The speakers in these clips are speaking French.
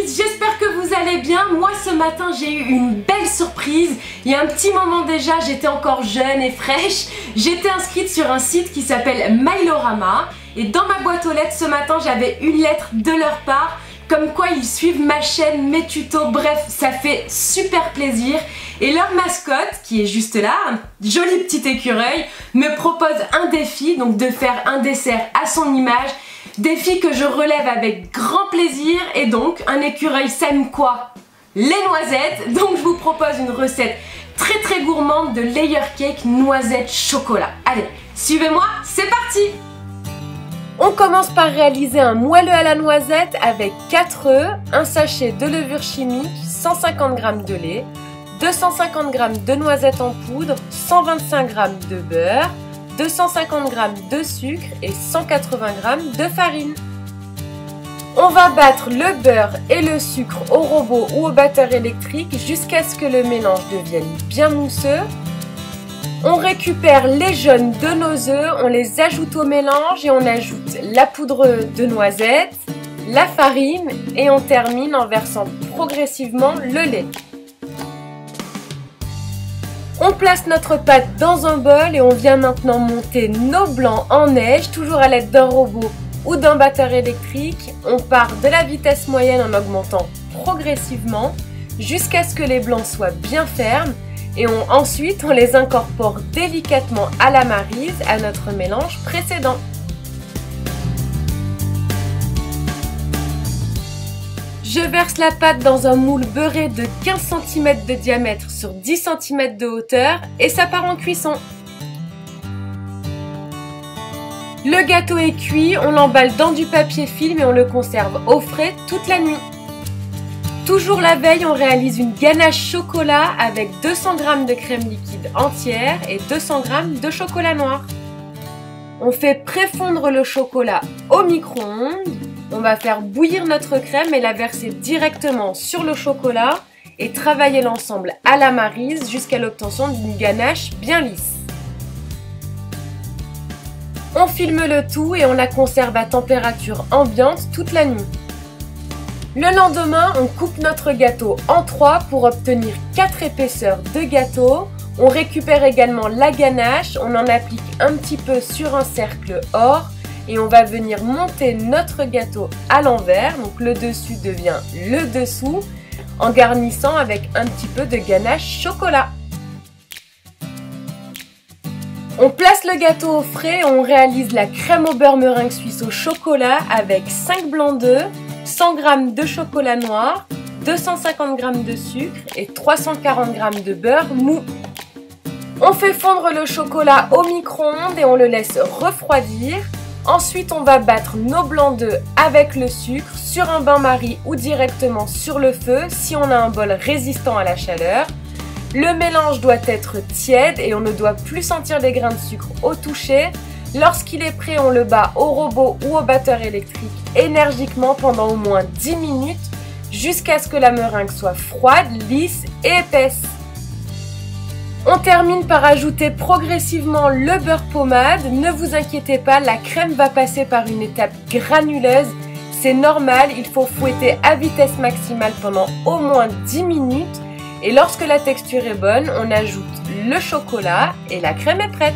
J'espère que vous allez bien. Moi ce matin j'ai eu une belle surprise. Il y a un petit moment déjà, j'étais encore jeune et fraîche. J'étais inscrite sur un site qui s'appelle Mailorama. Et dans ma boîte aux lettres ce matin j'avais une lettre de leur part. Comme quoi ils suivent ma chaîne, mes tutos, bref ça fait super plaisir. Et leur mascotte, qui est juste là, un joli petit écureuil, me propose un défi, donc de faire un dessert à son image. Défi que je relève avec grand plaisir. Et donc un écureuil ça aime quoi? Les noisettes. Donc je vous propose une recette très gourmande de layer cake noisette chocolat. Allez, suivez-moi, c'est parti! On commence par réaliser un moelleux à la noisette avec 4 œufs, un sachet de levure chimique, 150 g de lait, 250 g de noisettes en poudre, 125 g de beurre, 250 g de sucre et 180 g de farine. On va battre le beurre et le sucre au robot ou au batteur électrique jusqu'à ce que le mélange devienne bien mousseux. On récupère les jaunes de nos œufs, on les ajoute au mélange et on ajoute la poudre de noisette, la farine et on termine en versant progressivement le lait. On place notre pâte dans un bol et on vient maintenant monter nos blancs en neige, toujours à l'aide d'un robot ou d'un batteur électrique. On part de la vitesse moyenne en augmentant progressivement jusqu'à ce que les blancs soient bien fermes et ensuite on les incorpore délicatement à la maryse à notre mélange précédent. Je verse la pâte dans un moule beurré de 15 cm de diamètre sur 10 cm de hauteur et ça part en cuisson. Le gâteau est cuit, on l'emballe dans du papier film et on le conserve au frais toute la nuit. Toujours la veille, on réalise une ganache chocolat avec 200 g de crème liquide entière et 200 g de chocolat noir. On fait préfondre le chocolat au micro-ondes. On va faire bouillir notre crème et la verser directement sur le chocolat et travailler l'ensemble à la maryse jusqu'à l'obtention d'une ganache bien lisse. On filme le tout et on la conserve à température ambiante toute la nuit. Le lendemain, on coupe notre gâteau en 3 pour obtenir 4 épaisseurs de gâteau. On récupère également la ganache, on en applique un petit peu sur un cercle or et on va venir monter notre gâteau à l'envers, donc le dessus devient le dessous, en garnissant avec un petit peu de ganache chocolat. On place le gâteau au frais et on réalise la crème au beurre meringue suisse au chocolat avec 5 blancs d'œufs, 100 g de chocolat noir, 250 g de sucre et 340 g de beurre mou. On fait fondre le chocolat au micro-ondes et on le laisse refroidir. Ensuite, on va battre nos blancs d'œufs avec le sucre sur un bain-marie ou directement sur le feu si on a un bol résistant à la chaleur. Le mélange doit être tiède et on ne doit plus sentir les grains de sucre au toucher. Lorsqu'il est prêt, on le bat au robot ou au batteur électrique énergiquement pendant au moins 10 minutes jusqu'à ce que la meringue soit froide, lisse et épaisse. On termine par ajouter progressivement le beurre pommade. Ne vous inquiétez pas, la crème va passer par une étape granuleuse. C'est normal, il faut fouetter à vitesse maximale pendant au moins 10 minutes. Et lorsque la texture est bonne, on ajoute le chocolat et la crème est prête.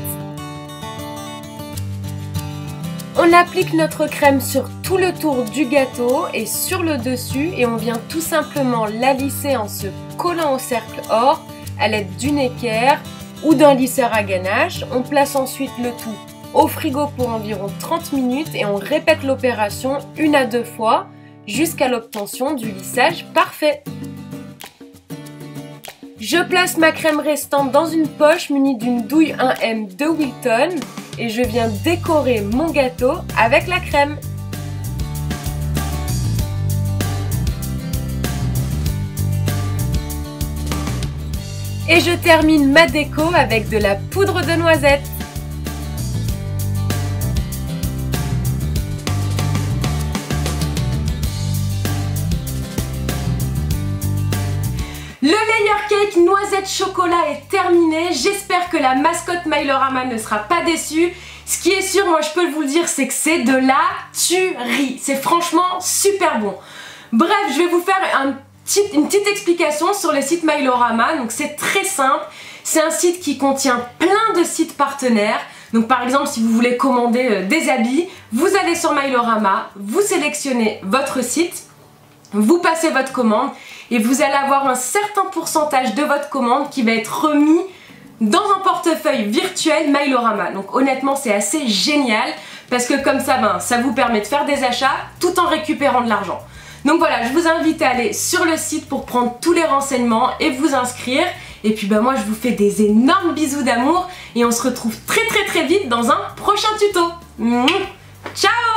On applique notre crème sur tout le tour du gâteau et sur le dessus et on vient tout simplement la lisser en se collant au cercle or à l'aide d'une équerre ou d'un lisseur à ganache. On place ensuite le tout au frigo pour environ 30 minutes et on répète l'opération 1 à 2 fois jusqu'à l'obtention du lissage parfait. Je place ma crème restante dans une poche munie d'une douille 1M de Wilton et je viens décorer mon gâteau avec la crème. Et je termine ma déco avec de la poudre de noisette. Le layer cake noisette chocolat est terminé. J'espère que la mascotte Mylorama ne sera pas déçue. Ce qui est sûr, moi je peux vous le dire, c'est que c'est de la tuerie. C'est franchement super bon. Bref, je vais vous faire une petite explication sur le site Mylorama. Donc c'est très simple. C'est un site qui contient plein de sites partenaires. Donc par exemple, si vous voulez commander des habits, vous allez sur Mylorama, vous sélectionnez votre site, vous passez votre commande et vous allez avoir un certain pourcentage de votre commande qui va être remis dans un portefeuille virtuel Mylorama. Donc honnêtement, c'est assez génial parce que comme ça, ça vous permet de faire des achats tout en récupérant de l'argent. Donc voilà, je vous invite à aller sur le site pour prendre tous les renseignements et vous inscrire. Et puis moi je vous fais des énormes bisous d'amour et on se retrouve très vite dans un prochain tuto. Ciao!